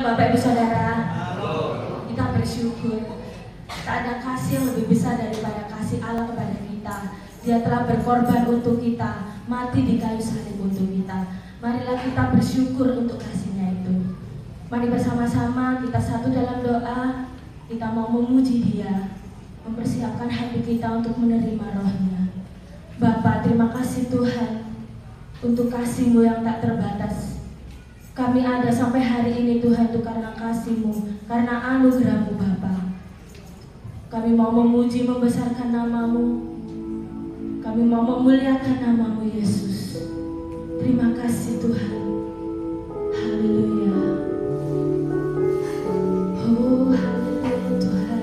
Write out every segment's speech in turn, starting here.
Bapak Ibu Saudara. Kita bersyukur. Tak ada kasih yang lebih besar daripada kasih Allah kepada kita. Dia telah berkorban untuk kita, mati di kayu salib untuk kita. Marilah kita bersyukur untuk kasih-Nya itu. Mari bersama-sama kita satu dalam doa. Kita mau memuji Dia, mempersiapkan hati kita untuk menerima Roh-Nya. Bapa, terima kasih Tuhan untuk kasih-Mu yang tak terbatas. Kami ada sampai hari ini Tuhan itu karena kasih-Mu, karena anugerah-Mu Bapa. Kami mau memuji, membesarkan nama-Mu. Kami mau memuliakan nama-Mu Yesus. Terima kasih Tuhan. Haleluya. Oh haleluya Tuhan.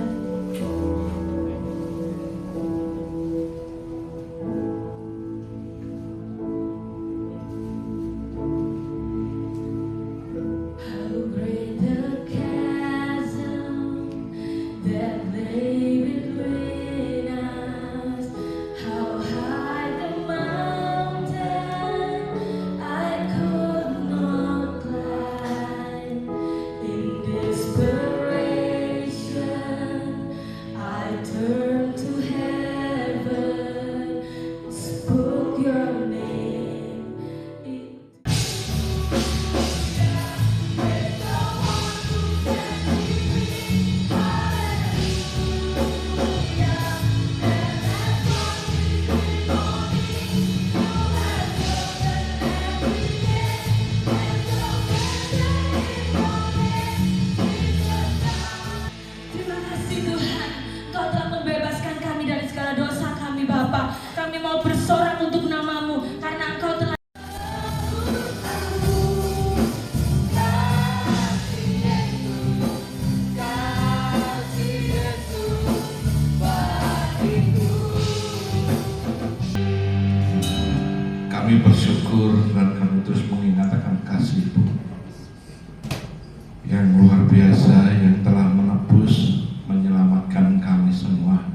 How great the chasm that lay between us. How high the mountain I could not climb. In desperation, I turned to heaven, spoke your name. Terima kasih Tuhan, Kau telah membebaskan kami dari segala dosa kami Bapa. Kami mau bersorak untuk nama-Mu karena Engkau telah Kami bersyukur dan kami terus mengingat akan kasih-Mu yang luar biasa, yang telah menebus, menyelamatkan kami semua.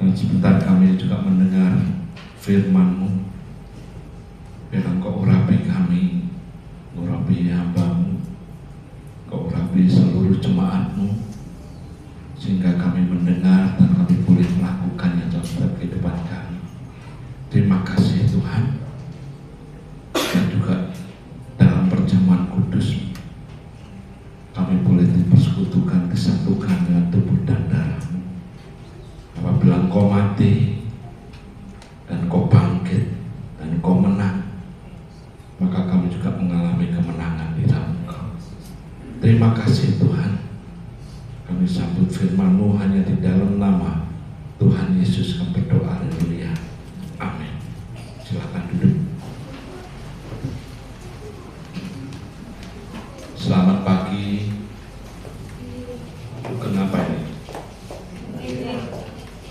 Dan sebentar kami juga mendengar firman-Mu. Biar Engkau urapi kami, urapi hamba-Mu, Engkau urapi seluruh jemaat-Mu, sehingga kami mendengar dan kami boleh melakukannya dalam setiap kehidupan kami. Terima kasih Tuhan. Dan juga dalam perjamuan kudus kami boleh dipersekutukan, disatukan dengan tubuh dan darah-Mu. Apabila Engkau mati dan Engkau bangkit dan Engkau menang, maka kami juga mengalami kemenangan di dalam Engkau. Terima kasih Tuhan. Kami sambut firman-Mu hanya di dalam nama Tuhan Yesus kami berdoa. Haleluya. Amin. Silakan duduk. Selamat pagi. Kenapa ini?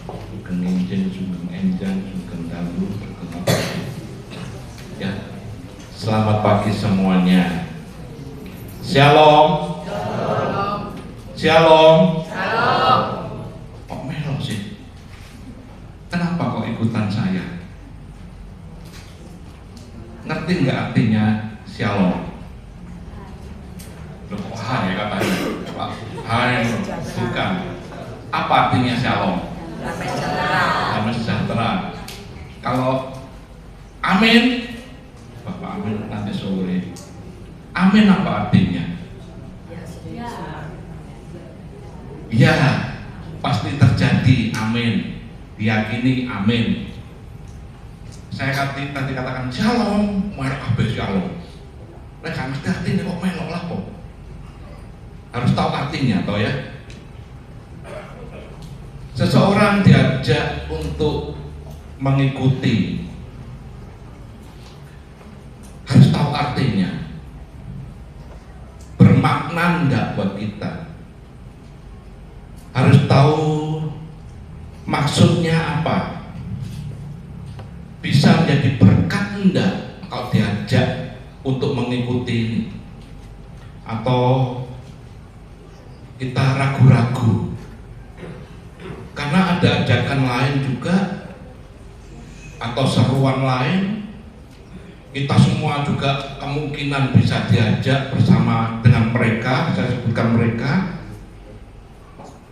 Sugeng Enjen, Sugeng Enjan, Sugeng Dalu, Sugeng apa? Ya. Selamat pagi semuanya. Shalom. Shalom. Shalom. Kok melo sih? Kenapa kok ikutan saya? Ngerti nggak artinya shalom? Loh, kok hai katanya? Pak, hai bukan. Apa artinya shalom? Damai sejahtera. Damai sejahtera. Kalau amin, Bapak amin nanti sore. Amin apa artinya? Ya, pasti terjadi. Amin. Diyakini. Amin. Saya tadi katakan shalom, melok kabeh shalom. Nek gak ngerti artinya kok melok lah kok. Harus tahu artinya toh ya. Seseorang diajak untuk mengikuti, harus tahu artinya. Bermakna enggak buat kita? Harus tahu maksudnya apa. Bisa menjadi berkat enggak kalau diajak untuk mengikuti ini, atau kita ragu-ragu karena ada ajakan lain juga atau seruan lain Kita semua juga kemungkinan bisa diajak bersama dengan mereka, saya sebutkan mereka,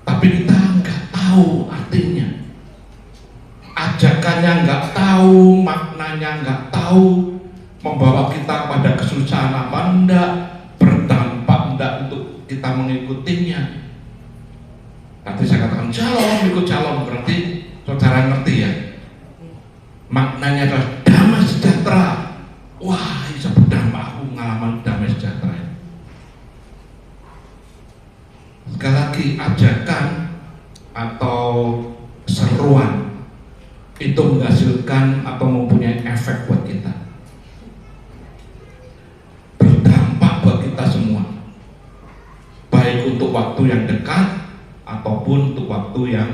tapi kita nggak tahu artinya, ajakannya nggak tahu, maknanya nggak tahu, membawa kita pada kesusahan apa enggak, berdampak enggak untuk kita mengikutinya. Tadi saya katakan calon, ikut calon, berarti saudara ngerti ya, maknanya adalah damai sejahtera. Wah, bisa berdampak, aku pengalaman damai sejahtera. Sekali lagi, ajakan atau seruan itu menghasilkan atau mempunyai efek buat kita, berdampak buat kita semua, baik untuk waktu yang dekat ataupun untuk waktu yang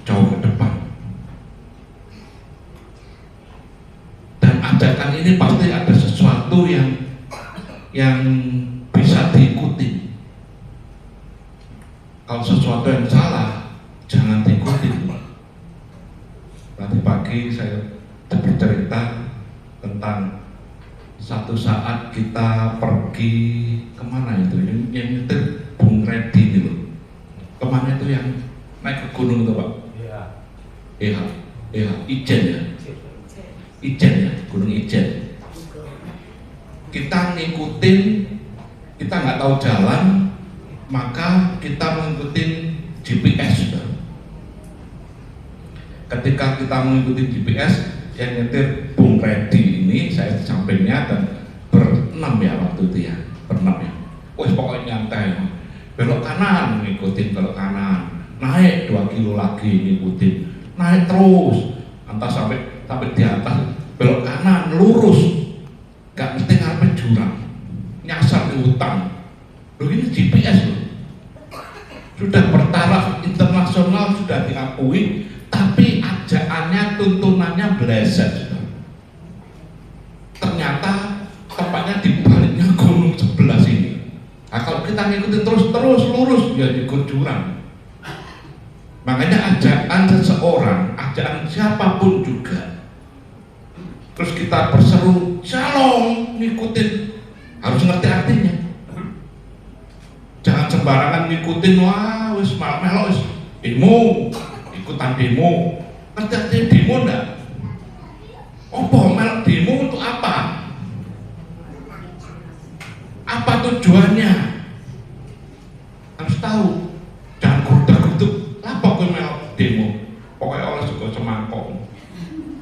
jauh ke depan. Dan ajakan ini pasti ada sesuatu yang bisa diikuti. Kalau sesuatu yang salah, jangan diikuti. Tadi pagi saya bercerita tentang satu saat kita pergi kemana itu, yang itu Bung Redi itu, kemana itu yang naik ke gunung itu Pak? Iya, Ijen ya, Ijen ya, Gunung Ijen. Kita ngikutin, kita nggak tahu jalan, maka kita mengikuti GPS sudah. Ketika kita mengikuti GPS, yang nyetir Bung Redi ini, saya di sampingnya dan berenam ya waktu itu ya, berenam ya. Wes pokoknya nyantai, belok kanan ngikutin, belok kanan, naik 2 kilo lagi ngikutin, naik terus, entah sampai di atas, belok kanan lurus, gak mesti ngarep jurang, nyasar di hutan. Loh ini GPS loh, sudah bertaraf internasional, sudah diakui, tapi ajakannya, tuntunannya bleset. Ternyata tempatnya di baliknya gunung sebelah sini. Nah, kalau kita ngikutin terus lurus ya ikut jurang. Makanya ajakan seseorang, ajakan siapapun juga, terus kita berseru calon ngikutin, harus ngerti artinya. Jangan sembarangan ngikutin, wah wis melok wis demo, ikutan demo. Ngerti artinya demo enggak? Apa melok demo untuk apa? Apa tujuannya? Harus tahu. Jangan gudeg-gudeg. Apa kowe melok demo? Pokoknya oleh juga semangkok.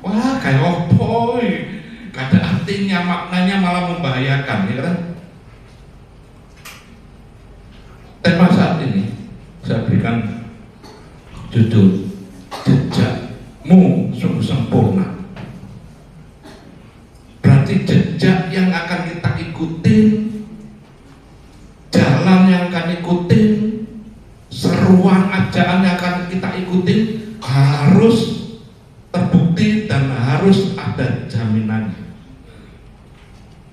Wah, kayak opo? Gak ada artinya, maknanya malah membahayakan, ya kan? Tema saat ini saya berikan judul jejakmu sungguh sempurna. Berarti jejak yang akan kita ikutin, jalan yang akan ikutin, seruan ajakan yang akan kita ikutin harus terbukti dan harus ada jaminannya.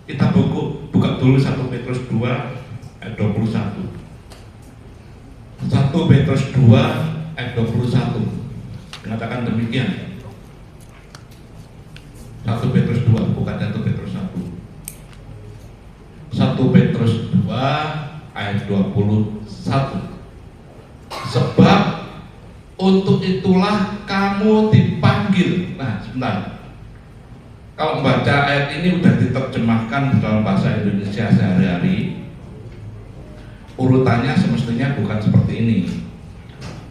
Kita buka dulu 1 Petrus 2 ayat 21. 1 Petrus 2 ayat 21 mengatakan demikian. 1 Petrus 2, bukan 1 Petrus 1. 1 Petrus 2 ayat 21. Sebab untuk itulah kamu dipanggil. Nah, sebentar. Kalau membaca ayat ini sudah diterjemahkan dalam bahasa Indonesia sehari-hari, urutannya semestinya bukan seperti ini.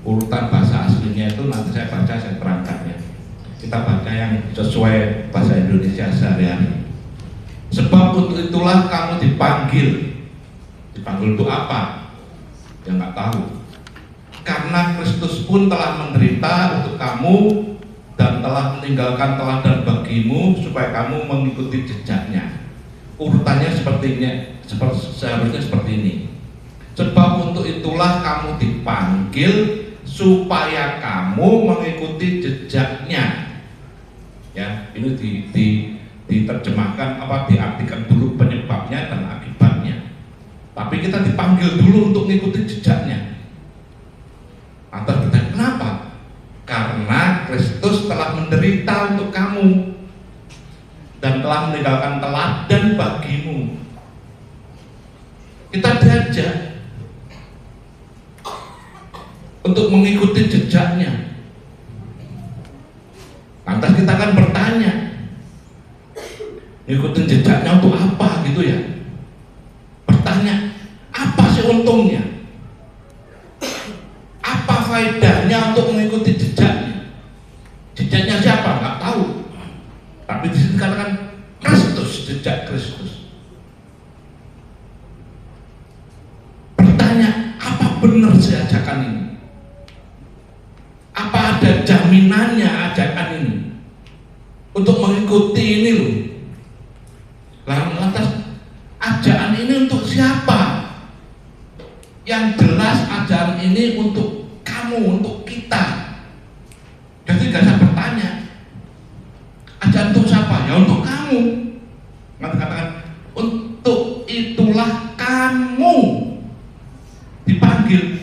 Urutan bahasa aslinya itu nanti saya baca, saya terangkan ya. Kita baca yang sesuai bahasa Indonesia sehari-hari. Sebab untuk itulah kamu dipanggil. Dipanggil untuk apa? Ya nggak tahu. Karena Kristus pun telah menderita untuk kamu dan telah meninggalkan teladan bagimu supaya kamu mengikuti jejaknya. Urutannya sepertinya, seharusnya seperti ini. Sebab untuk itulah kamu dipanggil supaya kamu mengikuti jejaknya. Ya, ini diterjemahkan diartikan dulu penyebabnya dan akibatnya. Tapi kita dipanggil dulu untuk mengikuti jejaknya. Atau kita kenapa? Karena Kristus telah menderita untuk kamu dan telah meninggalkan teladan bagimu. Kita diajak untuk mengikuti jejaknya. Lantas kita akan bertanya, ngikutin jejaknya untuk apa gitu ya? Bertanya, apa sih untungnya? Apa faedahnya untuk mengikuti jejaknya? Jejaknya siapa? Nggak tahu. Tapi di sini dikatakan Kristus, jejak Kristus. Bertanya, apa benar sih ajakan ini? Apa ada jaminannya ajakan ini untuk mengikuti ini loh? Lantas ajakan ini untuk siapa? Yang jelas ajakan ini untuk kamu, untuk kita. Jadi gak usah bertanya ajakan untuk siapa? Ya untuk kamu. Nanti katakan untuk itulah kamu dipanggil.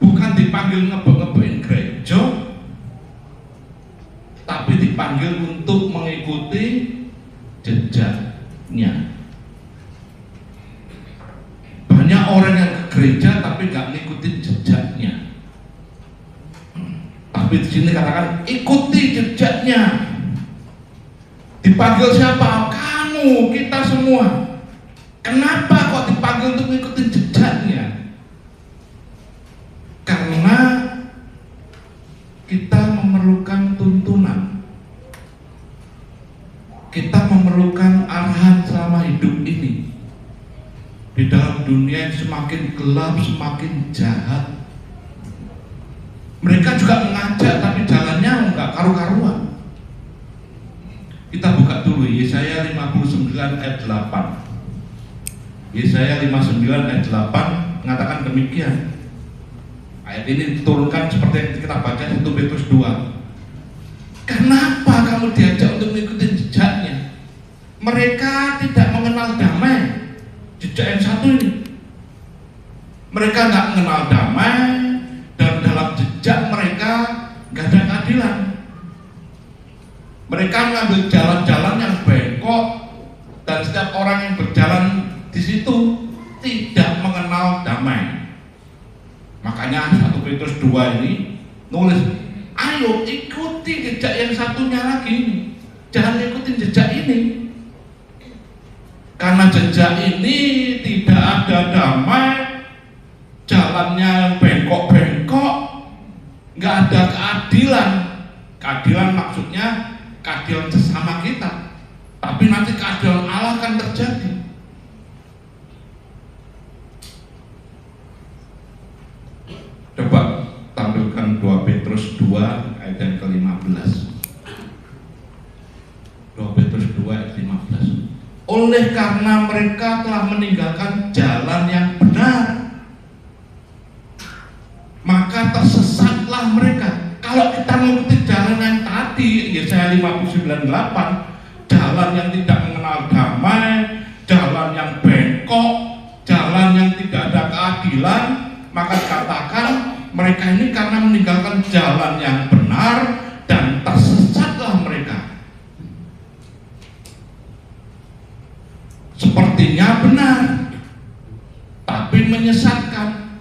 Bukan dipanggil ngebek-ngebekin gereja, tapi dipanggil untuk mengikuti jejaknya. Banyak orang yang ke gereja tapi nggak ngikutin jejaknya. Tapi di sini katakan ikuti jejaknya. Dipanggil siapa? Kamu, kita semua. Kenapa kok dipanggil untuk ngikutin jejaknya? Karena kita memerlukan tuntunan, kita memerlukan arahan selama hidup ini. Di dalam dunia yang semakin gelap, semakin jahat, mereka juga mengajak tapi jalannya enggak karu-karuan. Kita buka dulu Yesaya 59 ayat 8. Yesaya 59 ayat 8 mengatakan demikian. Ayat ini diturunkan seperti yang kita baca 1 Petrus 2. Kenapa kamu diajak untuk mengikuti jejaknya? Mereka tidak mengenal damai. Jejak yang satu ini, mereka nggak mengenal damai, dan dalam jejak mereka nggak ada keadilan. Mereka mengambil jalan-jalan yang bengkok, dan setiap orang yang berjalan di situ tidak mengenal damai. Makanya 1 Petrus 2 ini nulis, ayo ikuti jejak yang satunya lagi ini. Jangan ikutin jejak ini. Karena jejak ini tidak ada damai, jalannya yang bengkok-bengkok, nggak ada keadilan. Keadilan maksudnya keadilan sesama kita. Tapi nanti keadilan Allah akan terjadi. Coba tampilkan 2 Petrus 2 ayat yang ke-15. 2 Petrus 2 ayat 15. Oleh karena mereka telah meninggalkan jalan yang benar, maka tersesatlah mereka. Kalau kita mengikuti jalan yang tadi, Yesaya 59:8, jalan yang tidak mengenal damai, jalan yang bengkok, jalan yang tidak ada keadilan, maka katakan mereka ini karena meninggalkan jalan yang benar dan tersesatlah mereka. Sepertinya benar, tapi menyesatkan.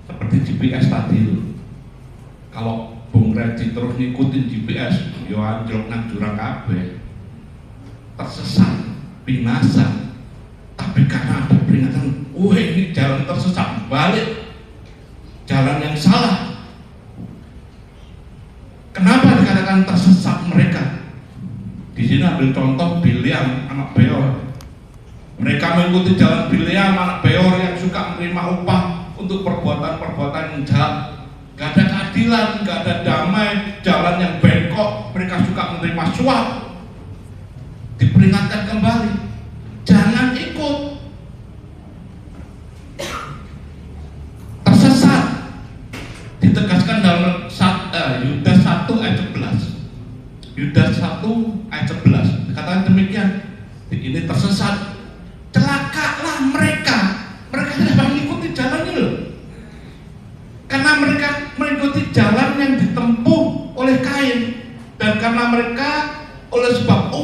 Seperti GPS tadi itu. Kalau Bung Redi terus ngikutin GPS, yo anjlok nang jurang kabeh. Tersesat, binasa. Tapi karena ada peringatan, ini jalan tersesat, balik. Jalan yang salah. Kenapa dikatakan tersesat mereka? Di sini ambil contoh Bileam, anak Beor. Mereka mengikuti jalan Bileam, anak Beor yang suka menerima upah untuk perbuatan-perbuatan yang jahat. Gak ada keadilan, gak ada damai, jalan yang bengkok. Mereka suka menerima suap. Diperingatkan kembali, jangan ikut. Tersesat. Ditegaskan dalam Yudas 1 ayat 11. Yudas 1 ayat 11 dikatakan demikian, ini tersesat, celakalah mereka tidak mengikuti jalannya loh, karena mereka mengikuti jalan yang ditempuh oleh Kain, dan karena mereka oleh sebab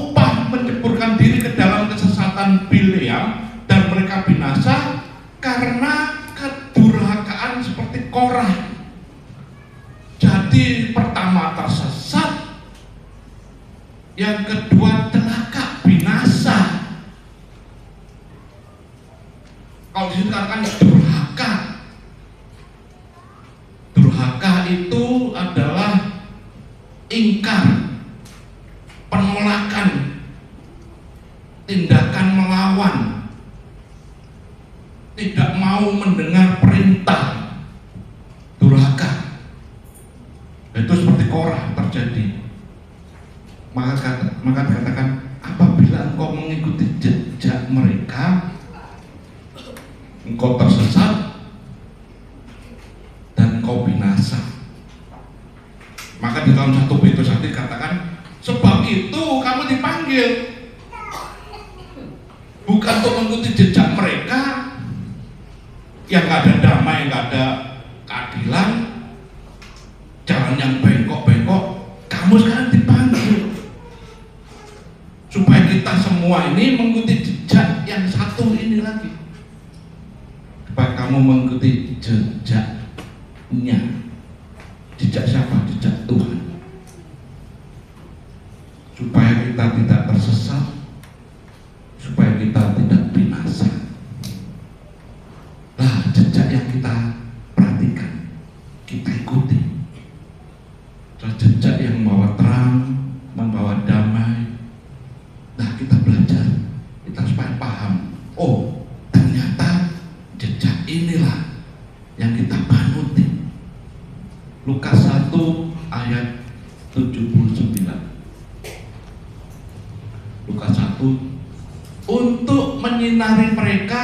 Yang kedua, celaka, binasa. Kalau disitu katakan durhaka. Durhaka itu adalah ingkar, penolakan, tindakan melawan, tidak mau mendengar perintah. Durhaka itu seperti Korah terjadi. Maka dikatakan, apabila engkau mengikuti jejak mereka, engkau tersesat dan engkau binasa. Maka di dalam 1 Petrus 1 dikatakan, sebab itu kamu dipanggil bukan untuk mengikuti jejak mereka yang gak ada damai, gak ada keadilan, jalan yang bengkok-bengkok. Kamu sekarang dipanggil supaya kita semua ini mengikuti jejak yang satu ini lagi, supaya kamu mengikuti jejaknya. Jejak siapa? Jejak Tuhan. Supaya kita tidak tersesat, supaya kita tidak binasa. Nah, jejak yang kita perhatikan, kita ikuti. Jejak yang membawa terang, membawa damai. Nah, kita belajar, kita supaya paham. Oh, ternyata jejak inilah yang kita panuti. Lukas 1 ayat 79. Lukas 1, untuk menyinari mereka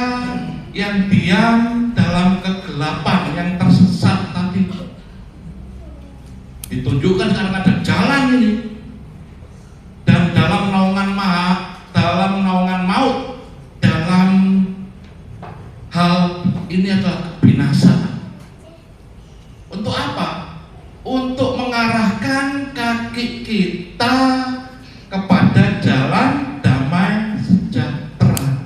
yang diam dalam kegelapan, yang tersesat tadi. Ditunjukkan sekarang ada jalan ini. Dan dalam naungan maut, dalam hal ini adalah kebinasaan. Untuk apa? Untuk mengarahkan kaki kita kepada jalan damai sejahtera.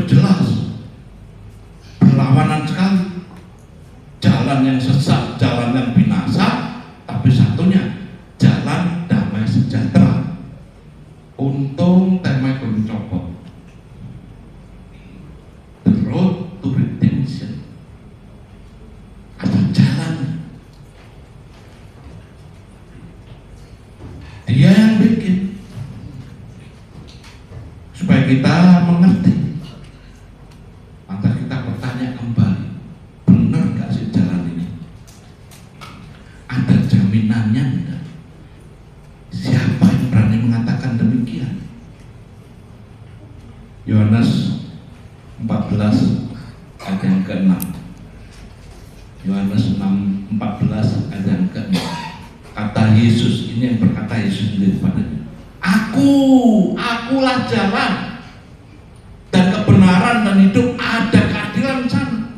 Jelas berlawanan sekali. Jalan yang sesat, jalan yang binasa, tapi satunya jalan damai sejahtera. Untung temai belum copot. The road to redemption. Ada jalan. Dia yang bikin supaya kita mengerti. Lantas kita bertanya kembali, benar gak sih jalan ini? Ada jaminannya enggak? Siapa yang berani mengatakan demikian? Yohanes 14 ayat yang ke-6. Yohanes 14 ayat yang ke-6. Kata Yesus, ini yang berkata Yesus sendiri padanya, akulah jalan dan kebenaran dan hidup. Ada keadilan di sana,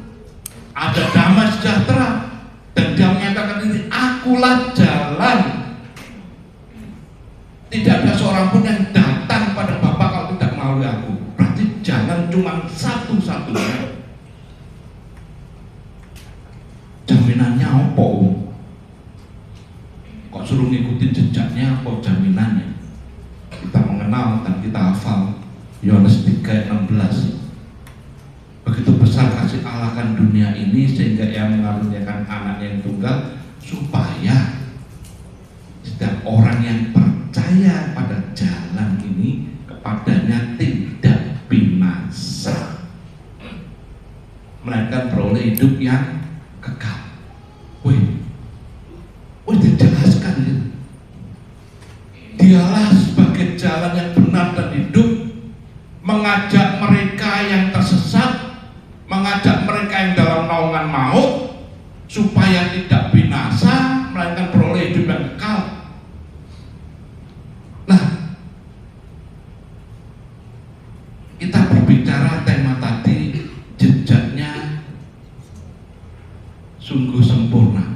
ada damai sejahtera, dan dia menyatakan ini, akulah jalan. Tidak ada seorang pun yang datang pada Bapa kalau tidak melalui aku. Berarti jalan cuma satu-satunya. Jaminannya apa? Kok suruh ngikutin jejaknya, apa jaminannya? Kita mengenal dan kita hafal Yohanes 3:16. Begitu besar kasih Allah akan dunia ini sehingga Ia mengaruniakan anaknya yang tunggal, supaya setiap orang yang percaya pada jalan ini kepadanya tidak binasa, melainkan beroleh hidup yang kekal. Dijelaskan ya. Dialah sebagai jalan yang benar dan hidup, mengajak mereka yang tersesat, mengajak mereka yang dalam naungan maut, supaya tidak binasa, melainkan beroleh hidup yang kekal. Nah, kita berbicara tema tadi, jejaknya sungguh sempurna.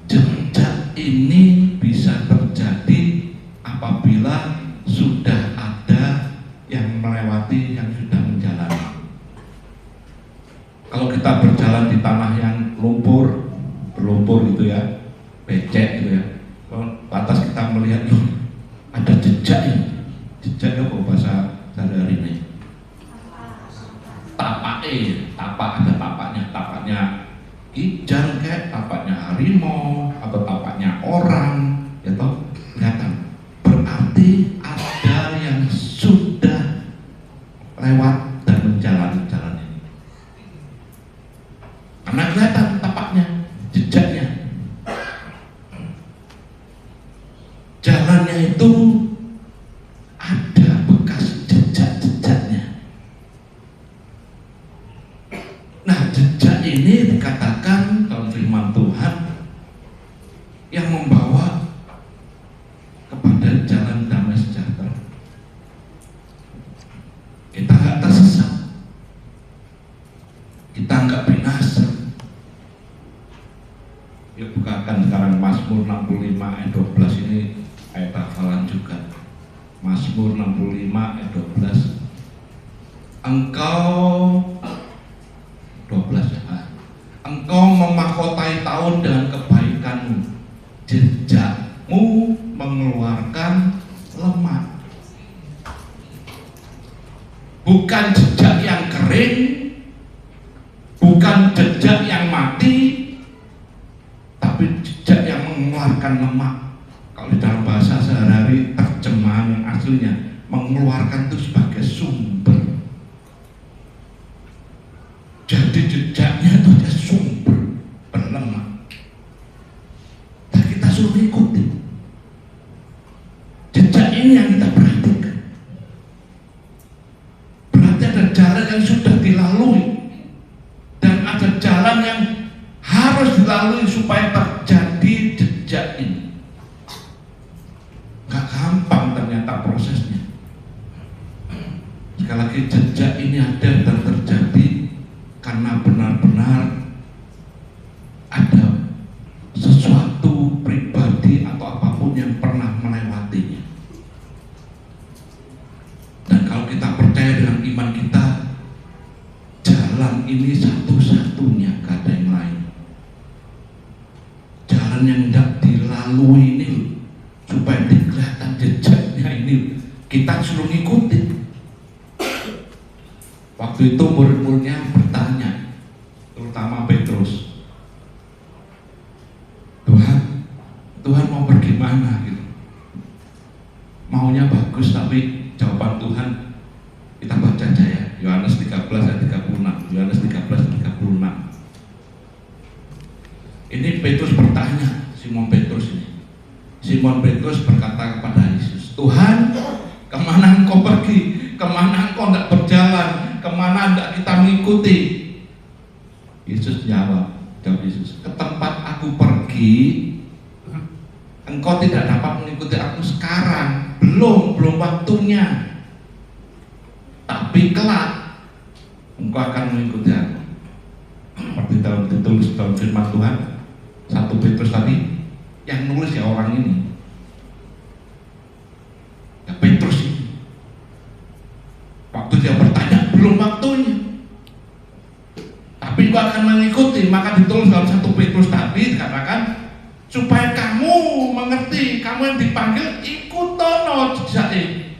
Jejak ini bisa terjadi apabila sudah ada yang melewati, yang sudah menjalani. Kalau kita berjalan di tanah yang berlumpur gitu ya, becek gitu ya, lantas kita melihat melihat ada jejak ini. Jejaknya kok bahasa sehari-hari ini? Tapak ada tapaknya kijang kayak tapaknya harimau atau tapaknya orang, ya toh, kelihatan. Berarti ada yang sudah lewat dan menjalani jalan ini. Karena kelihatan tapaknya, jejaknya. Jalannya itu ada bekas jejak-jejaknya. Nah, jejak ini dikatakan dalam firman Tuhan yang membawa kepada jalan damai sejahtera. Kita nggak tersesat, kita nggak binasa. Yuk bukakan sekarang Mazmur 65 ayat 12, ini ayat hafalan juga. Mazmur 65 ayat 12. Engkau memahkotai tahun dengan kebaikanmu, jejakmu mengeluarkan lemak. Bukan jejak yang kering, bukan jejak yang mati, tapi jejak yang mengeluarkan lemak. Kalau di dalam bahasa sehari-hari terjemahan yang aslinya, mengeluarkan itu sebagai sumber. Jadi jejaknya itu ada sumber berlemak. Dan kita suruh ikuti. Jejak ini yang kita perhatikan. Berarti ada jalan yang sudah dilalui dan ada jalan yang harus dilalui supaya terjadi jejak ini. Gak gampang ternyata prosesnya. Sekali lagi, jejak ini ada dan terjadi karena benar-benar ada sesuatu pribadi atau apapun yang pernah melewatinya. Dan kalau kita percaya dengan iman kita, jalan ini satu-satunya, gak ada yang lain. Jalan yang tidak dilalui ini, supaya kelihatan jejaknya ini, kita suruh ngikutin. Waktu itu murid-muridnya bertanya, terutama Petrus, Tuhan mau pergi mana gitu. Maunya bagus, tapi jawaban Tuhan kita baca aja ya, Yohanes 13 ayat 36. Yohanes 13 ayat 36. Ini Petrus bertanya, Simon Petrus ini. Simon Petrus berkata kepada Yesus, Tuhan, kemana engkau pergi? Kemana engkau tidak berjalan? Kemana tidak kita mengikuti? Yesus jawab Yesus, ke tempat aku pergi, engkau tidak dapat mengikuti aku sekarang, belum waktunya. Tapi kelak engkau akan mengikuti aku. Seperti dalam ditulis dalam firman Tuhan, 1 Petrus tadi, yang nulis ya orang ini, ya Petrus ini. Waktu dia bertanya, belum waktunya, tapi engkau akan mengikuti. Maka ditulis dalam 1 Petrus tadi dikatakan, supaya kamu mengerti, kamu yang dipanggil, ikutono jejaknya,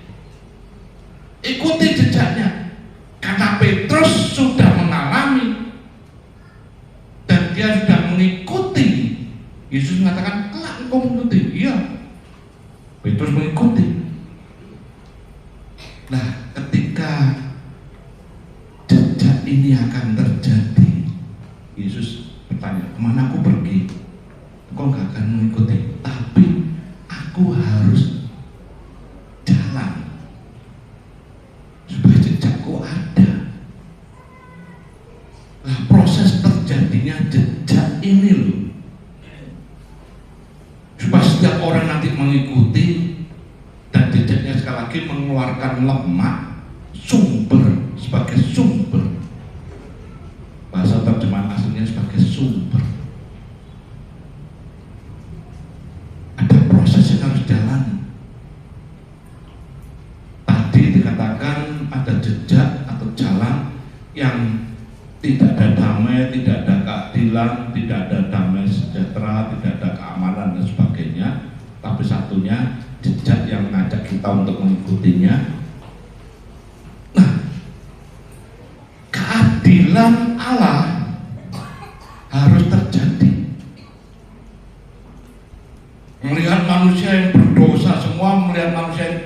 ikuti jejaknya. Karena Petrus sudah mengalami dan dia sudah mengikuti. Yesus mengatakan, kelak engkau mengikuti. Iya, Petrus mengikuti. Nah, ketika jejak ini akan terjadi, Yesus bertanya, kemana aku pergi? Engkau gak akan mengikuti, tapi aku harus jalan supaya jejakku ada. Nah, proses terjadinya jejak ini loh, supaya setiap orang nanti mengikuti. Dan jejaknya sekali lagi mengeluarkan lemak, sumber, sebagai sumber. Bahasa terjemahan aslinya sebagai sumber. Ada proses yang harus jalan. Tadi dikatakan ada jejak atau jalan yang tidak ada damai, tidak ada keadilan, tidak ada damai sejahtera, tidak ada keamanan dan sebagainya. Tapi satunya kita untuk mengikutinya. Nah, keadilan Allah harus terjadi. Melihat manusia yang berdosa semua, melihat manusia yang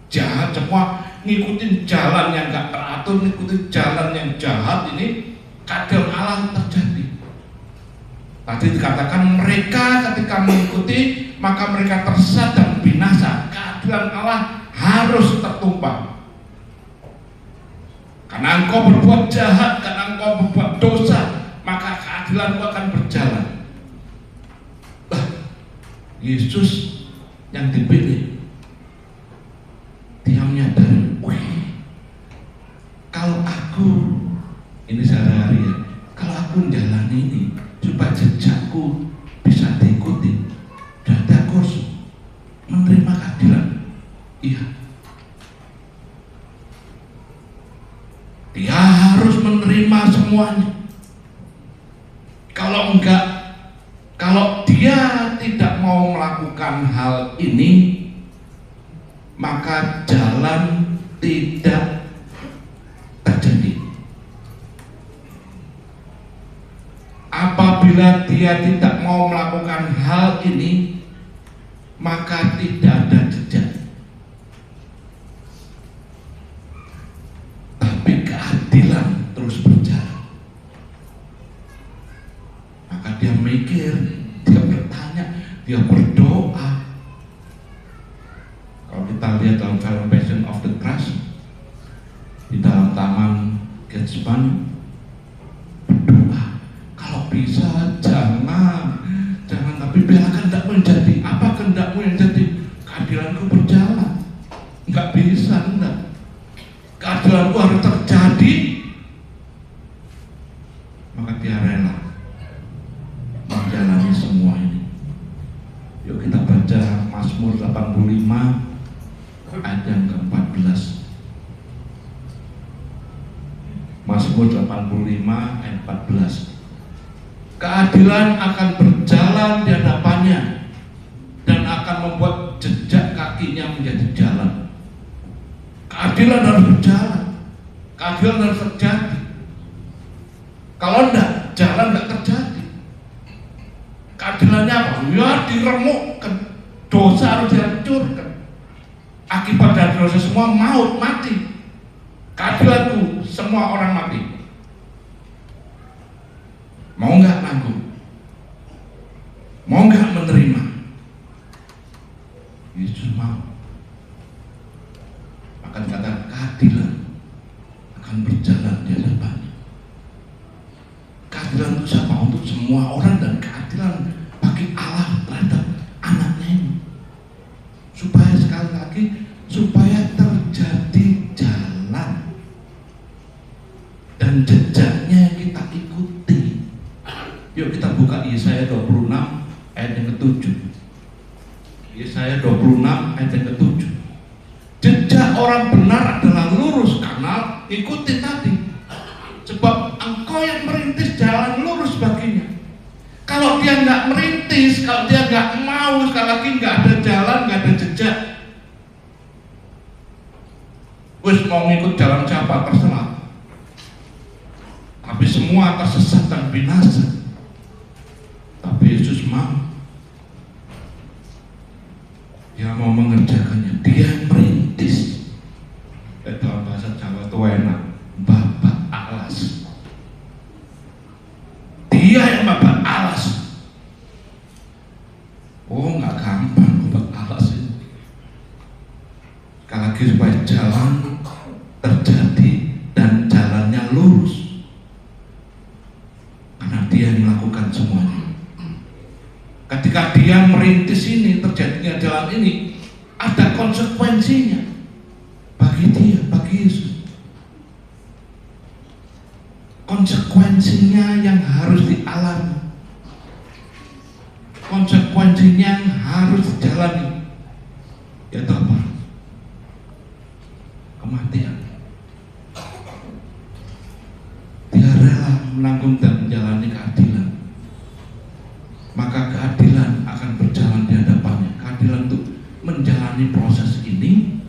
jahat semua, ngikutin jalan yang gak teratur, ngikutin jalan yang jahat, ini keadilan Allah terjadi. Tadi dikatakan mereka ketika mengikuti maka mereka tersesat dan binasa. Keadilan Allah harus tertumpah. Karena engkau berbuat jahat, karena engkau berbuat dosa, maka keadilanmu akan berjalan. Yesus yang dipilih, dia menyadari, kalau aku, ini sehari-hari ya, kalau aku menjalani ini supaya jejakku bisa diikuti, berarti aku harus menerima keadilan. Iya, dia harus menerima semuanya. Kalau enggak, kalau dia tidak mau melakukan hal ini, maka jalan tidak terjadi. Apabila dia tidak mau melakukan hal ini, maka tidak ada jejak. Tapi keadilan terus berjalan. Maka dia mikir, dia bertanya, dia berdoa. Kalau kita lihat dalam film Passion of the Christ, di dalam taman Getsemani, berdoa, kalau bisa jangan, tapi biarkan tidak menjadi apa kehendakmu yang jadi, keadilanku berjalan. Enggak bisa, enggak. Keadilanku harus terjadi. Maka dia rela menjalani semua ini. Yuk kita baca Mazmur 85 ayat yang ke-14. Mazmur 85 ayat 14. Keadilan akan berjalan di hadapannya dan akan membuat jejak kakinya menjadi jalan. Keadilan harus berjalan, keadilan harus terjadi. Kalau enggak, jalan enggak terjadi. Keadilannya apa? Ya diremukkan, dosa harus dihancurkan. Akibat dari dosa semua maut, mati. Keadilanku semua orang mati. Mau nggak nanggung? Mau nggak menerima? Yesus mau. Akan kata keadilan akan berjalan di hadapannya. Keadilan itu siapa? Untuk semua orang, dan keadilan bagi Allah terhadap anaknya ini. Supaya sekali lagi, supaya terjadi jalan dan jejaknya kita ikuti. Yuk kita buka Yesaya 26 ayat yang ke-7. Yesaya 26 ayat yang ke-7. Jejak orang benar adalah lurus karena ikuti tadi. Sebab engkau yang merintis jalan lurus baginya. Kalau dia nggak merintis, kalau dia nggak mau, sekali lagi nggak ada jalan, nggak ada jejak. Wes mau ngikut jalan siapa terserah. Tapi semua tersesat dan binasa. Tapi Yesus mau. Dia mau mengerjakannya. Dia yang merintis. Dalam bahasa Jawa itu enak, bapak alas. Dia yang bapak alas. Oh, nggak gampang bapak alas ini. Sekali lagi supaya jalan terjadi dan jalannya lurus. Karena dia yang melakukan semuanya. Ketika dia merintis ini, terjadinya jalan ini, ada konsekuensinya bagi dia, bagi Yesus. Konsekuensinya yang harus dialami, konsekuensinya yang harus dijalani, yaitu apa? Kematian. Dia rela menanggung dan menjalani keadilan. Maka keadilan akan berjalan di hadapannya. Keadilan untuk menjalani proses ini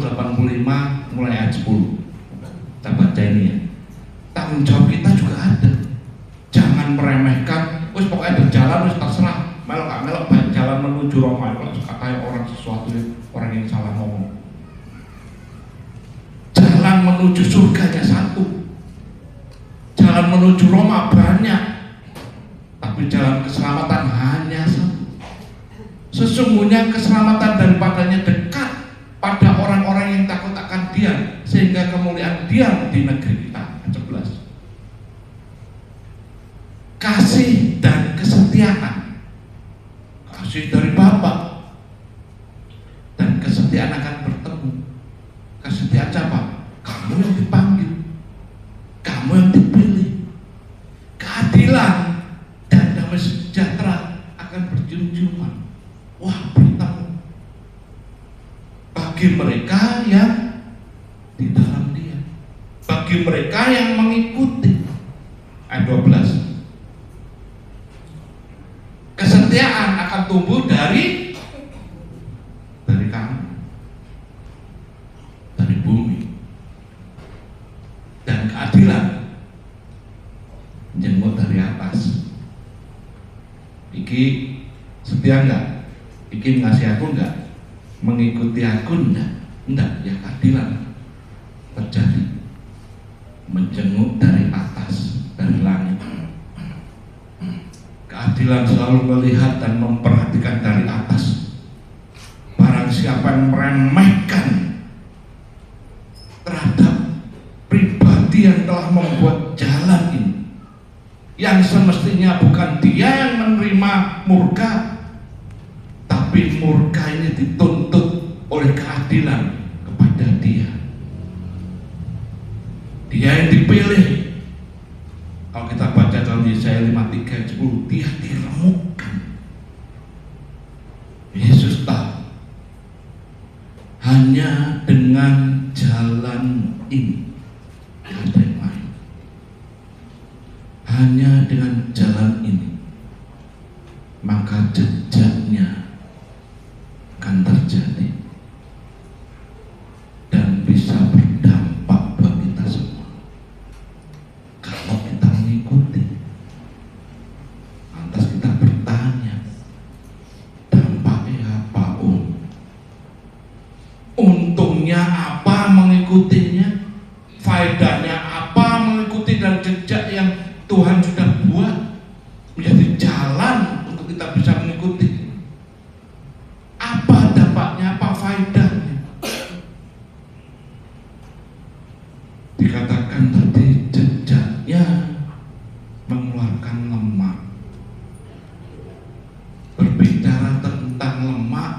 85 mulai ayat 10. Kita baca ini ya. Tanggung jawab kita juga ada. Jangan meremehkan, wis pokoknya berjalan wis terserah. Melok jalan menuju Roma, kayak orang sesuatu orang yang salah ngomong. Jalan menuju surganya satu. Jalan menuju Roma banyak. Tapi jalan keselamatan hanya satu. Sesungguhnya keselamatan daripadanya dekat pada orang-orang yang takut akan Dia, sehingga kemuliaan Dia di negeri kita. 11. Kasih dan kesetiaan, kasih dari Bapa dan kesetiaan akan bertemu. Kesetiaan siapa? Kamu yang dipanggil, kamu yang dipilih. Keadilan dan damai sejahtera akan bercium-ciuman. Wah, bertemu bagi mereka yang di dalam Dia, bagi mereka yang mengikuti. Ayat 12. Kesetiaan akan tumbuh dari kamu, dari bumi, dan keadilan jenguk dari atas. Iki setia enggak? Iki ngasih aku enggak? Mengikuti aku enggak? Enggak, ya keadilan terjadi, menjenguk dari atas, dari langit. Keadilan selalu melihat dan memperhatikan dari atas. Barang siapa yang meremehkan terhadap pribadi yang telah membuat jalan ini, yang semestinya bukan dia yang menerima murka, tapi murka ini dituntut oleh keadilan kepada dia. Dia yang dipilih. Kalau kita baca dalam Yesaya 53:10, Dia diremukkan. Yesus tahu hanya dengan jalan ini, tidak ada yang lain. Hanya dengan jalan ini, maka jejaknya akan terjadi dan bisa berdampak bagi kita semua. Kalau kita mengikuti, lantas kita bertanya, dampaknya apa? Untungnya apa mengikutinya? Faedahnya apa mengikuti dan jejak yang Tuhan sudah buat menjadi jalan untuk kita bisa mengikuti? Apa dampaknya, apa faedahnya? Dikatakan tadi jejaknya mengeluarkan lemak. Berbicara tentang lemak,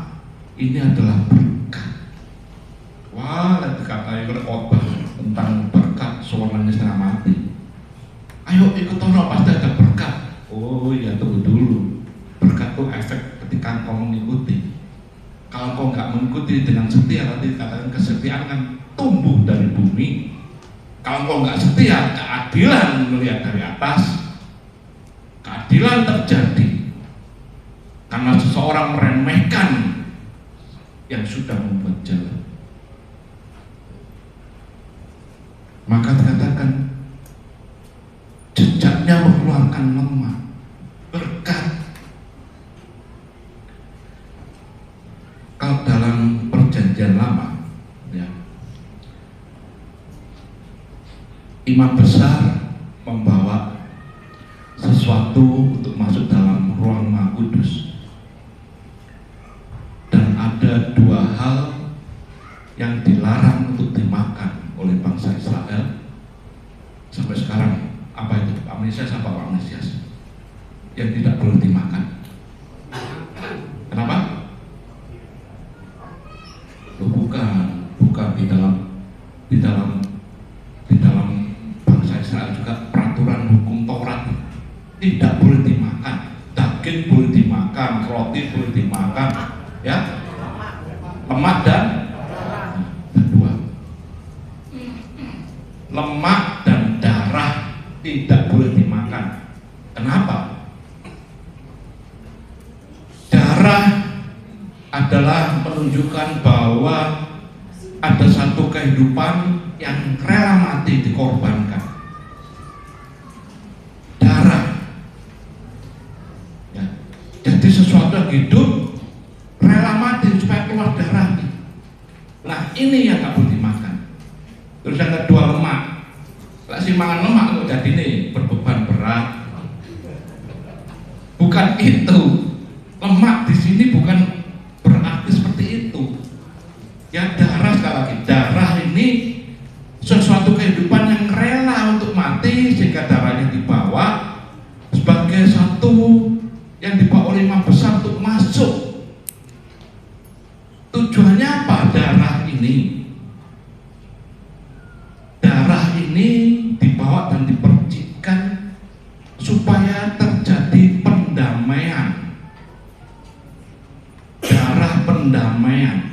ini adalah berkat. Wah, dikatakan khotbah tentang berkat, suaranya setengah mati. Ayo ikut orang, pasti ada berkat. Oh ya, tunggu dulu. Berkat itu efek ketika kau mengikuti. Kalau kau nggak mengikuti dengan setia, nanti dikatakan kesetiaan kan tumbuh dari bumi. Kalau kau nggak setia, keadilan melihat dari atas. Keadilan terjadi karena seseorang meremehkan yang sudah membuat jalan. Maka dikatakan jejaknya mengeluarkan lemak, berkat. Kalau dalam perjanjian lama, ya, imam besar membawa sesuatu untuk masuk dalam ruang Maha Kudus, dan ada dua hal yang dilarang untuk dimakan oleh bangsa Israel sampai sekarang. Apa itu? Pak Mesias apa Pak Mesias? Yang tidak boleh dimakan. Kenapa? Bukan di dalam bangsa Israel juga peraturan hukum Taurat tidak boleh dimakan. Daging boleh dimakan, roti boleh dimakan, ya. Lemak dan dua. Lemak dan darah tidak boleh dimakan. Kenapa? Darah adalah menunjukkan bahwa ada satu kehidupan yang rela mati dikorbankan. Darah. Ya. Jadi sesuatu yang hidup rela mati supaya keluar darahnya. Nah ini yang gak boleh dimakan. Terus yang kedua lemak. Lah si mangan lemak kok jadi nih berbeban berat. Bukan itu. Lemak di sini bukan berarti seperti itu. Ya darah, sekali lagi, darah ini sesuatu kehidupan yang rela untuk mati sehingga darahnya dibawa sebagai satu yang dibawa oleh Imam Besar untuk masuk. Tujuannya apa darah ini? Darah ini dibawa dan dipercikkan supaya terjadi pendamaian. Darah pendamaian.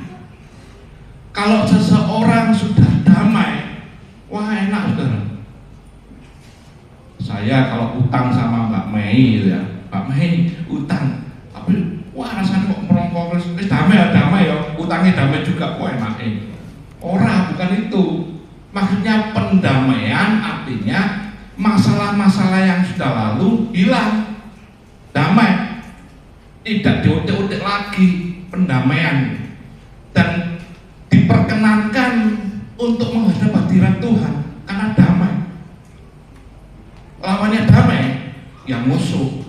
Kalau seseorang sudah damai, wah enak saudara. Saya kalau utang sama Mbak Mei gitu ya, Mbak Mei utang, tapi wah rasanya kok merongkok terus damai ya, utangnya damai juga, kok enak Orang bukan itu. Maksudnya pendamaian artinya masalah-masalah yang sudah lalu hilang, damai, tidak diutik-utik lagi, pendamaian, dan diperkenankan untuk menghadap hadirat Tuhan karena damai. Lawannya damai yang musuh.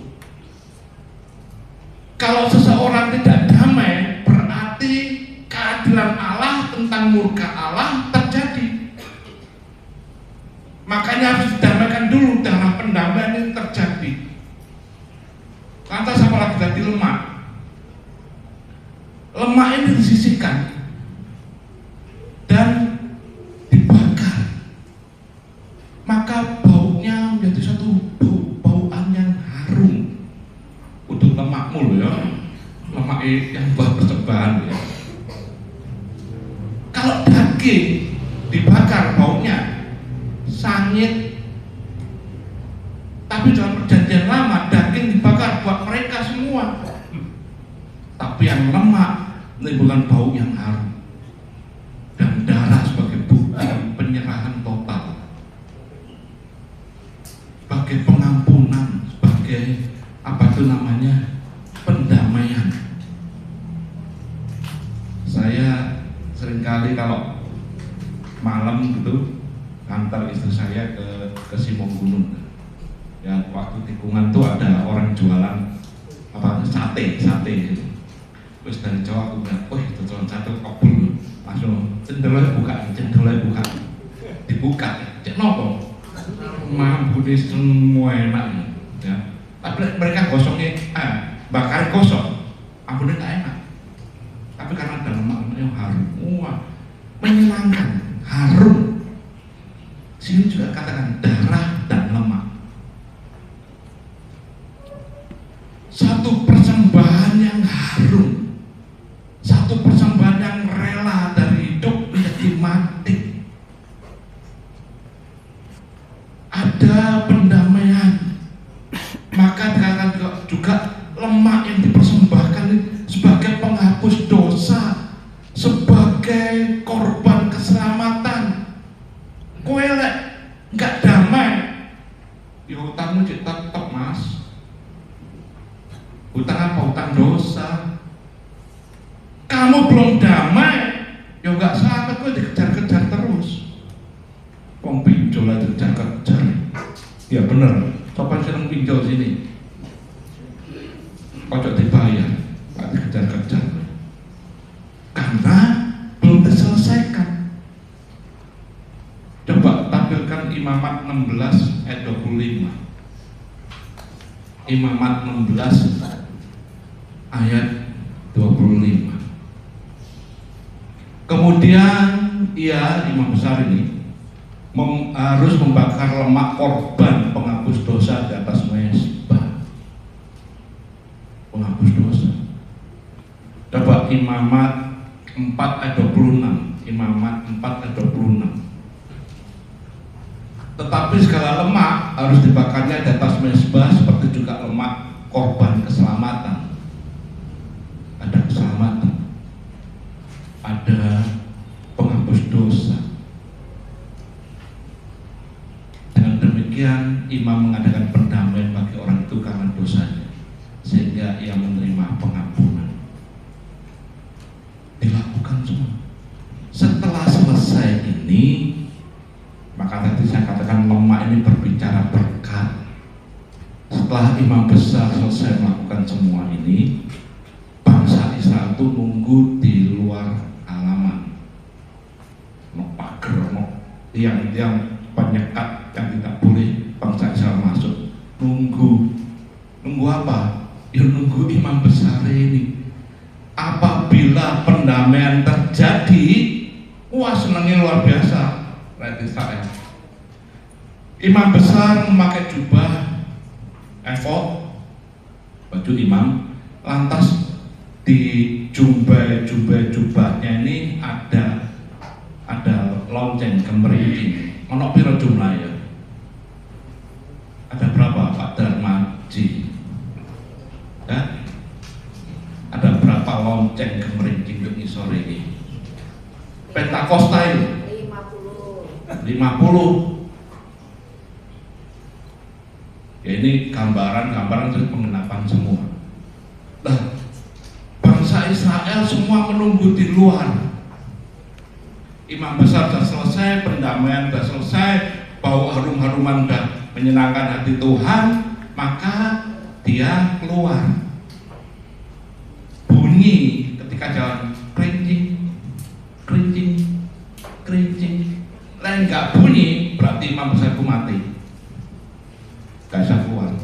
Kalau seseorang tidak damai, berarti keadilan Allah tentang murka Allah terjadi. Makanya harus didamaikan dulu, darah pendamaian ini terjadi. Lantas apa lagi tadi? Lemak. Lemak ini disisihkan dan dibakar, maka baunya menjadi satu bauan yang harum untuk lemakmu loh ya, lemak yang buat persembahan ya. Kalau daging dibakar baunya sangit, tapi dalam perjanjian lama daging dibakar buat mereka semua, tapi yang lemak menimbulkan bau yang harum. Dan darah sebagai bukti penyerahan total, sebagai pengampunan, sebagai apa itu namanya, pendamaian. Saya seringkali kalau malam gitu antar istri saya ke Simong Gunung. Ya waktu tikungan tuh ada orang jualan apa sate gitu. Terus dari Jawa aku bilang, wah itu jualan sate kebul. Langsung cendolnya buka, dibuka, cek nopo, mampu deh semua enak ya. Tapi mereka gosongnya, bakar gosong, ampun nggak enak. Tapi karena ada lemak yang harum, wah menyenangkan, harum. Sini juga katakan darah dan lemak. Satu persembahan yang harum, satu persembahan yang rela dari hidup menjadi mati. Ada pendamaian. Maka dikatakan juga lemak yang dipersembahkan sebagai penghapus dosa, sebagai korban keselamatan. Kowe lek nggak damai, ya utangmu tetap mas. Utang apa? Utang dosa. Kamu belum damai, ya nggak salah, kok dikejar-kejar terus. Wong pinjol aja dikejar-kejar. Ya bener, coba seneng pinjol sini. Kocok dibayar, nggak dikejar-kejar. Karena belum diselesaikan. Coba tampilkan Imamat 16 ayat 25. Imamat 16 ayat 25. Kemudian imam besar ini harus membakar lemak korban penghapus dosa di atas mezbah. Penghapus dosa. Coba Imamat 4 ayat 26. Imamat 4 ayat 26. Tetapi segala lemak harus dibakarnya di atas mezbah, seperti juga lemak korban keselamatan. Ada keselamatan, ada penghapus demikian imam mengadakan pendamaian bagi orang itu karena dosanya, sehingga ia menerima pengampunan. Dilakukan semua. Setelah selesai ini, maka tadi saya katakan lemak ini berbicara berkat. Setelah imam besar selesai melakukan semua ini, bangsa Israel itu nunggu di luar halaman, pagar, yang penyekat yang tidak boleh bangsa Israel masuk. Nunggu apa? Ya nunggu imam besar ini. Apabila pendamaian terjadi, wah senangnya luar biasa rakyat Israel. Imam besar memakai jubah efod, baju imam, lantas di jubahnya ini ada lonceng gemerincing. Ono piro jumlah ya? Ada berapa Pak Darmaji? Ya? Ada berapa lonceng gemerincing di sore ini? Pentakosta itu 50. Ya ini gambaran dari penggenapan semua. Nah, bangsa Israel semua menunggu di luar. Imam besar sudah selesai, pendamaian sudah selesai, bau harum-haruman sudah menyenangkan hati Tuhan, maka dia keluar. Bunyi ketika jalan kerincing. Lain nggak bunyi, berarti imam besar itu mati. Gak bisa keluar.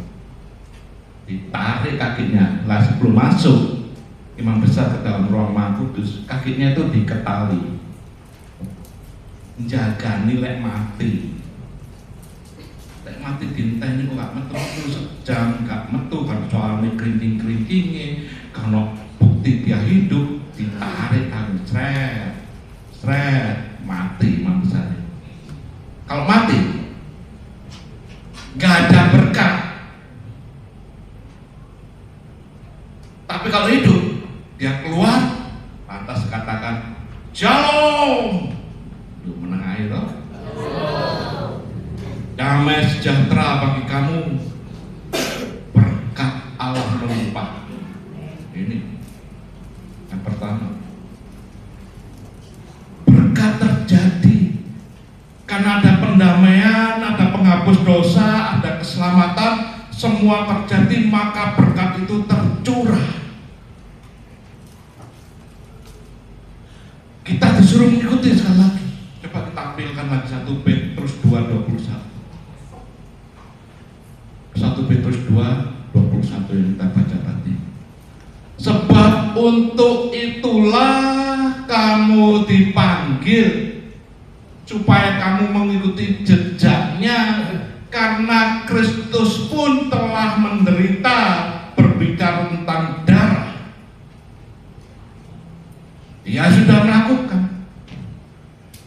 Ditarik kakinya. Lah sebelum masuk imam besar ke dalam ruang Maha Kudus, kakinya itu diketali. Jaga nilai mati. Lek mati dinteni kok gak metu sejam, gak metu kan soalnya kerincing-kerincingnya, karena bukti dia hidup, ditarik kan seret, mati imam besar. Kalau mati gak ada berkat. Tapi kalau hidup, dia keluar, lantas katakan Shalom. Menang air toh. Damai sejahtera bagi kamu, berkat Allah melimpah. Ini yang pertama. Berkat terjadi karena ada pendamaian, ada penghapus dosa, ada keselamatan, semua terjadi, maka berkat itu tercurah. Kita disuruh mengikuti sekali lagi. Coba ditampilkan lagi 1 Petrus 2:21. 1 Petrus 2:21 yang kita baca tadi. Sebab untuk itulah kamu dipanggil, supaya kamu mengikuti jejaknya, karena Kristus pun telah menderita, berbicara tentang darah. Dia sudah melakukan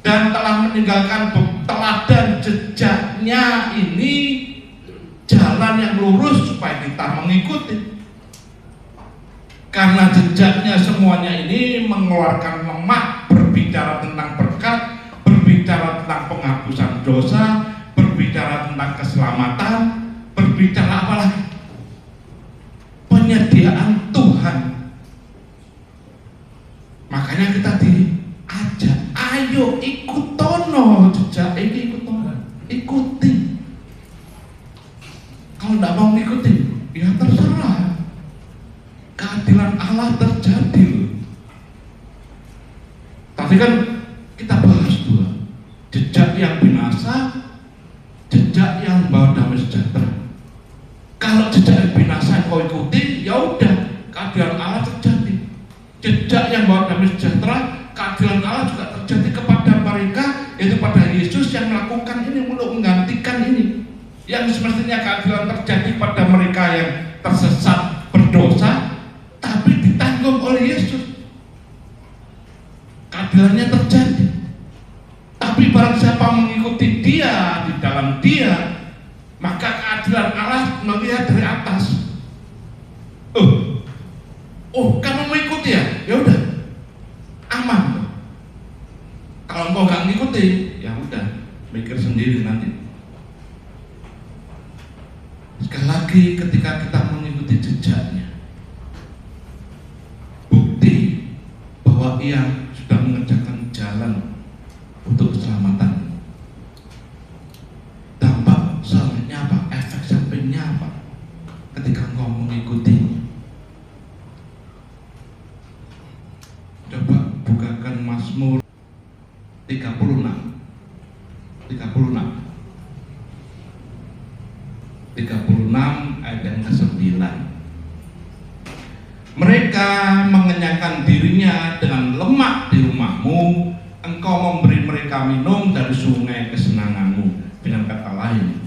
dan telah meninggalkan teladan jejaknya ini, jalan yang lurus supaya kita mengikuti. Karena jejaknya semuanya ini mengeluarkan lemak, berbicara tentang berkat, berbicara tentang penghapusan dosa, berbicara tentang keselamatan, berbicara apa lagi? Penyediaan Tuhan. Makanya kita diajak, ayo ikutono jejak ini, ikuti. Kalau tidak mau ngikutin, ya terserah. Keadilan Allah terjadi. Tapi kan kita bahas dua, jejak yang binasa, jejak yang membawa damai sejahtera. Kalau jejak yang binasa kau ikuti, ya udah, keadilan Allah terjadi. Jejak yang membawa damai sejahtera, keadilan Allah juga terjadi kepada mereka, yaitu pada Yesus yang melakukan ini untuk menggantikan ini. Yang semestinya keadilan terjadi pada mereka yang tersesat berdosa, tapi ditanggung oleh Yesus. Keadilannya terjadi. Tapi barang siapa mengikuti Dia, di dalam Dia, maka keadilan Allah melihat dari atas. Oh, kamu mengikuti ya? Ya udah, aman. Kalau engkau nggak ngikuti, ya udah, mikir sendiri nanti. Apalagi ketika kita mengikuti jejaknya, bukti bahwa ia sudah mengerjakan jalan untuk keselamatan. Dampak selanjutnya apa? Efek sampingnya apa? Ketika engkau mengikuti, coba bukakan Mazmur 36 ayat yang ke-9. Mereka mengenyangkan dirinya dengan lemak di rumahmu, engkau memberi mereka minum dari sungai kesenanganmu. Dengan kata lain,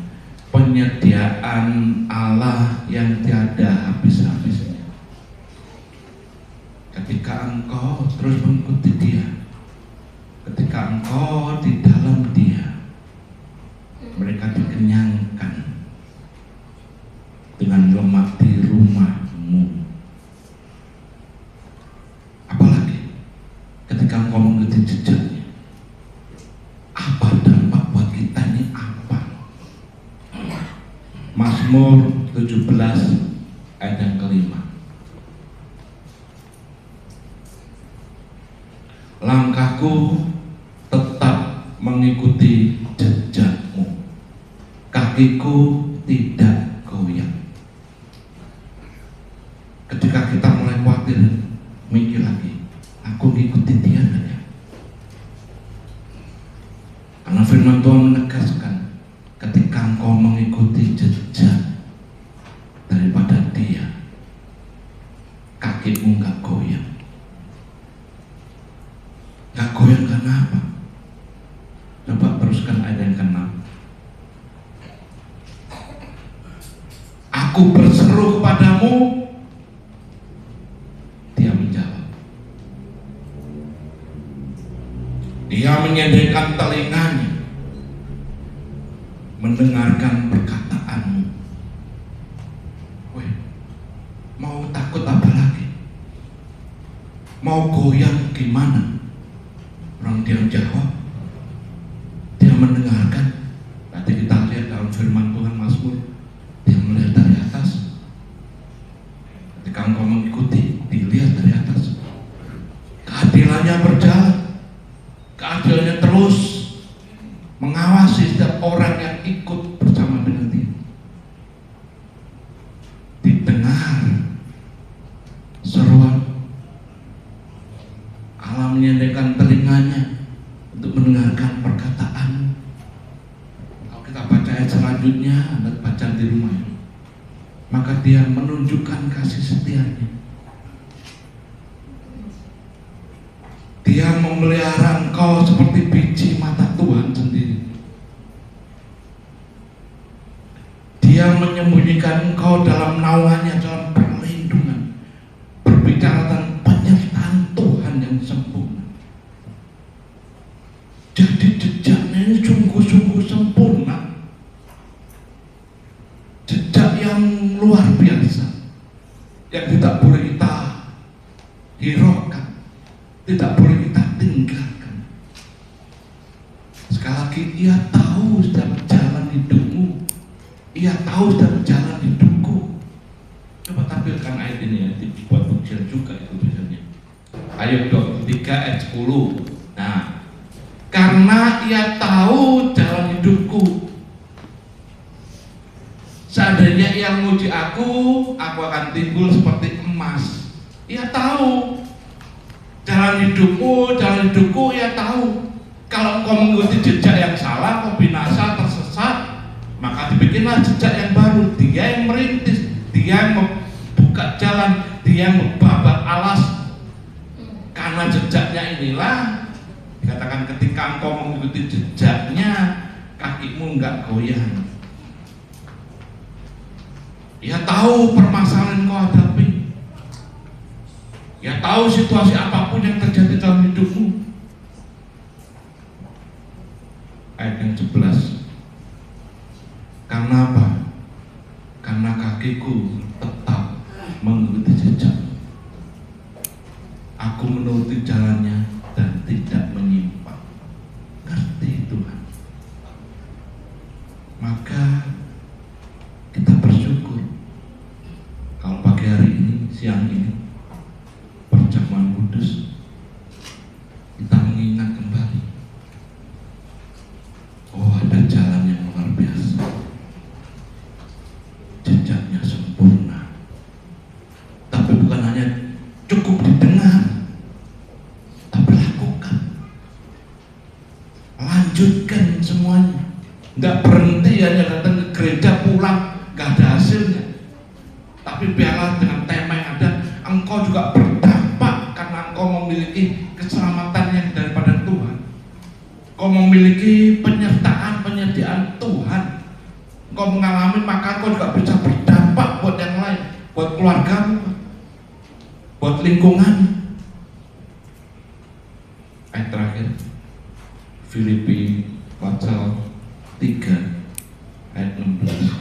penyediaan Allah yang tiada habis-habisnya. Ketika engkau terus mengikuti Dia, ketika engkau di dalam Dia, mereka dikenyangkan dengan lemak di rumahmu. Apalagi ketika engkau mengikuti jejaknya, apa dampak buat kita ini apa? Mazmur 17 ayat yang ke-5. Langkahku tetap mengikuti jejakmu, kakiku tidak goyang. Ketika kita mulai khawatir, mikir lagi, aku ngikuti Dia enggak ya? Karena firman Tuhan menegaskan, ketika engkau mengikuti jejak daripada Dia, kakimu enggak goyang. Enggak goyang karena apa? Coba teruskan ayat yang ke-6. Aku berseru kepadamu, Dia menjawab. Dia menyediakan telinganya mendengarkan perkataanmu. Weh, mau takut apa lagi? Mau goyang gimana? Orang Dia jawab, Dia mendengarkan. Nanti kita lihat dalam firman Tuhan Mazmur, Dia melihat dari atas. Ketika engkau mengikuti, dilihat dari atas. Keadilannya berjalan, keadilannya terus mengawasi setiap orang yang ikut bersama dengan Dia. Didengar seruan Allah, menyediakan telinganya untuk mendengarkan perkataan. Kalau kita baca ayat selanjutnya, Anda baca di rumah ya, maka Dia menunjukkan kasih setianya. Dia memelihara engkau seperti biji mata Tuhan sendiri. Dia menyembunyikan engkau dalam naungannya, dalam perlindungan. Berbicara tentang penyertaan Tuhan yang sempurna. Jadi jejaknya ini sungguh-sungguh sempurna. Jejak yang luar biasa, yang tidak boleh kita hiraukan, tidak boleh kita tinggalkan. Sekali lagi, Ia tahu setiap jalan hidupmu, Ia tahu setiap jalan hidupku. Coba tampilkan ayat ini ya, dibuat ujian juga itu biasanya. Ayat 23 ayat 10. Nah, karena Ia tahu jalan hidupku, seandainya Ia menguji aku akan timbul seperti emas. Ia tahu jalan hidupmu, jalan hidupku. Ia tahu. Kalau kau mengikuti jejak yang salah, kau binasa, tersesat, maka dibikinlah jejak yang baru. Dia yang merintis, Dia yang membuka jalan, Dia yang membabat alas. Karena jejaknya inilah dikatakan, ketika engkau mengikuti jejaknya, kakimu enggak goyang. Ia tahu permasalahan yang kau hadapi. Ia tahu situasi apapun yang terjadi dalam hidupmu. Ayat yang 11. Karena apa? Karena kakiku tetap mengikuti jejak. Aku menuruti jalannya dan tidak menyimpang. Ngerti Tuhan. Maka kita bersyukur siang ini perjamuan kudus, kita mengingat kembali, oh ada jalan yang luar biasa, jejaknya sempurna, tapi bukan hanya cukup didengar, tapi lakukan, lanjutkan semuanya. Nggak berhenti hanya datang ke gereja pulang nggak ada hasilnya, tapi biarlah dengan tema yang ada engkau juga berdampak karena engkau memiliki keselamatan yang daripada Tuhan, engkau memiliki penyertaan Tuhan, engkau mengalami, maka engkau juga bisa berdampak buat yang lain, buat keluargamu, buat lingkungan. Ayat terakhir Filipi pasal 3 ayat 16.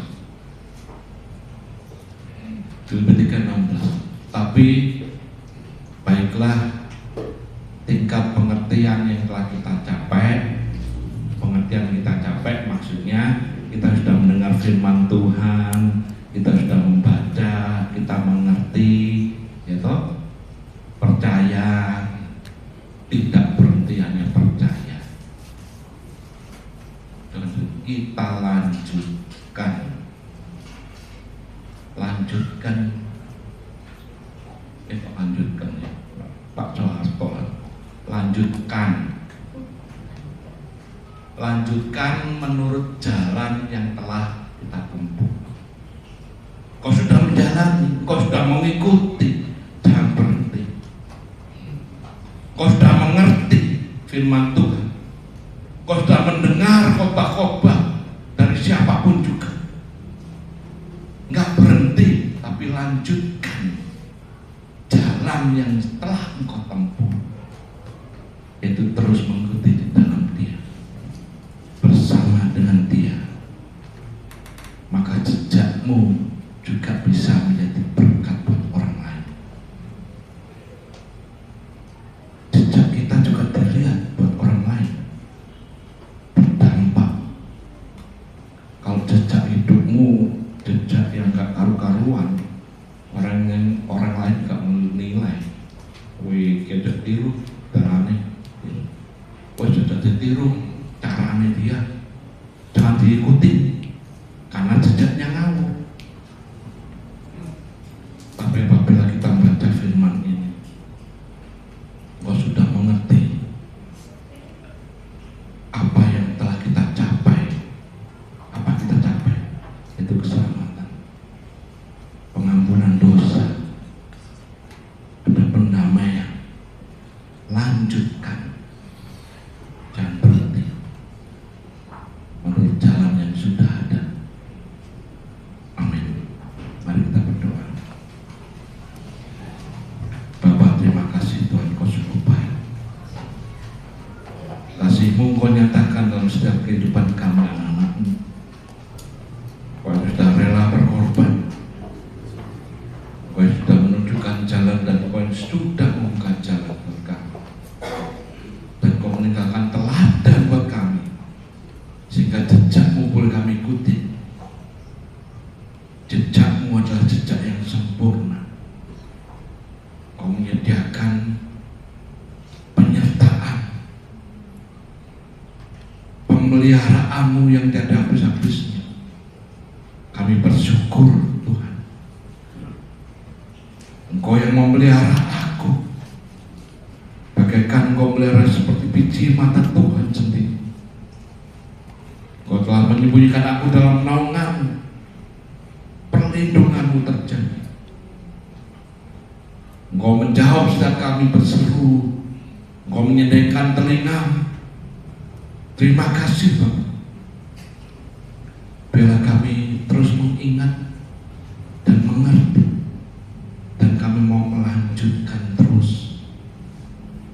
Filipi 3:16. Tapi baiklah tingkat pengertian yang telah kita capai. Pengertian kita capai maksudnya kita sudah mendengar firman Tuhan, kita sudah membaca, kita mengerti, ya toh? Percaya, tidak berhenti hanya percaya. Kita lanjutkan ya Pak Soeharto, lanjutkan menurut jalan yang telah kita tempuh. Kau sudah menjalani, kau sudah mengikuti, jangan berhenti. Kau sudah mengerti firman Tuhan, kau sudah mendengar khotbah-khotbah dari siapapun juga, nggak berhenti, tapi lanjutkan jalan yang telah engkau tempuh, yaitu terus mengikuti di dalam Dia, bersama dengan Dia, maka jejakmu juga bisa menjadi berkat buat orang lain. Jejak kita juga dilihat buat orang lain, berdampak. Kalau jejak hidupmu jejak yang gak karu-karuan, orang lain gak menilai, wih jejak tiru carane, wih jejak tiru carane dia, jangan diikuti karena jejaknya ngawur. Tapi apabila kita membaca firman ini, kau sudah mengerti apa yang telah kita capai. Apa kita capai? Itu keselamatan, pengampunan dosa, ada pendamaian. Lanjutkan, jangan berhenti menurut jalan yang sudah ada. Amin. Mari kita berdoa. Bapa, terima kasih Tuhan, Kau sungguh baik. Kasih-Mu Kau nyatakan dalam setiap kehidupan kami anak-anak-Mu. Kau sudah rela berkorban, Kau sudah menunjukkan jalan, dan Kau sudah membuka jalan buat kami, dan Kau meninggalkan teladan buat kami, sehingga jejak-Mu boleh kami ikuti. Jejak-Mu adalah jejak yang sempurna. Kau menyediakan penyertaan, pemeliharaan-Mu yang tiada habis-habisnya. Kami bersyukur Tuhan, Engkau yang memelihara aku, bagaikan Engkau melihara seperti biji mata Tuhan sendiri. Engkau telah menyembunyikan aku dalam naungan-Mu, perlindungan-Mu terjadi. Engkau menjawab setiap kami berseru, Engkau menyediakan telinga. Terima kasih Bapak. Biarlah kami terus mengingat dan mengerti, dan kami mau melanjutkan terus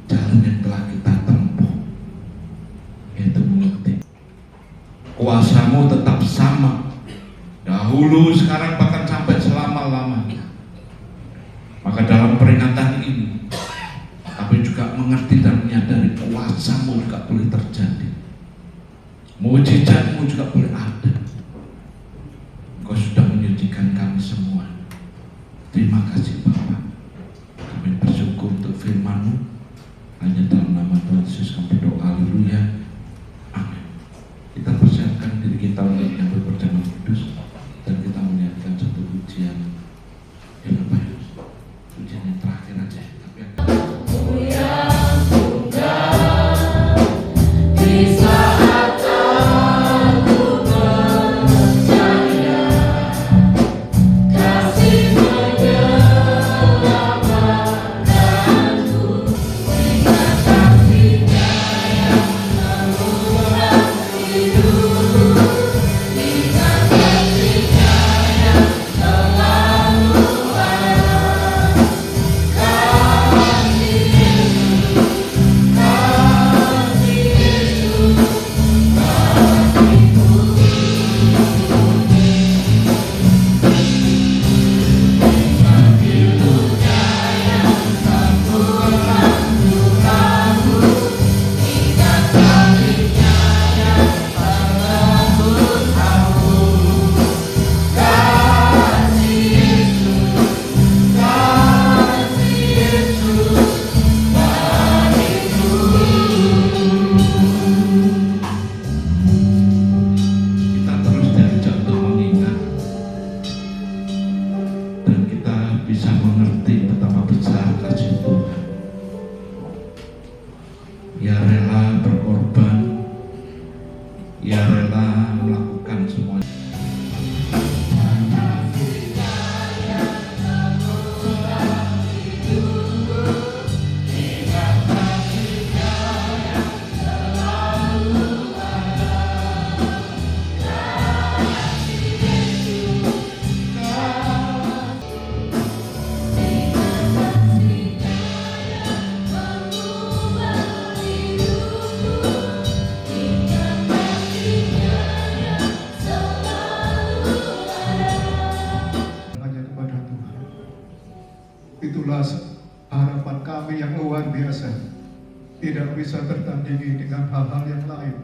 jalan yang telah kita tempuh, yaitu mengerti. Kuasa-Mu tetap sama, dahulu, sekarang, bahkan sampai selama-lamanya. Maka dalam peringatan ini kami juga mengerti dan menyadari kuasa-Mu juga boleh terjadi, mujizat-Mu juga boleh ada. Engkau sudah menyucikan kami semua, Terima kasih Bapa. Kami bersyukur untuk firman-Mu. Hanya dalam nama Tuhan Yesus kami berdoa. Haleluya. Amin. Kita persiapkan diri kita untuk menyambut perjamuan kudus dan kita menyiapkan satu pujian. Ya Bapak, pujian yang terakhir aja. Tapi kita terus diajak untuk mengingat dan kita bisa mengerti betapa besar kasih Tuhan. Ia rela berkorban, ia rela melakukan semua. Hanya kepada Tuhan. Itulah harapan kami yang luar biasa. Tidak bisa tertandingi dengan hal-hal yang lain.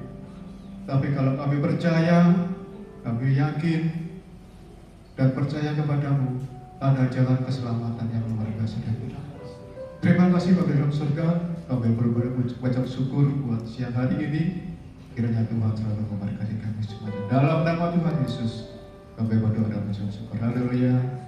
Tapi kalau kami percaya, kami yakin dan percaya kepadamu, ada jalan keselamatan yang luar biasa. Terima kasih Bapa dalam surga. Kami berucap syukur buat siang hari ini. Kiranya Tuhan selalu memberkati kami semuanya. Dalam nama Tuhan Yesus, kami berdoa dan mengucap syukur. Haleluya.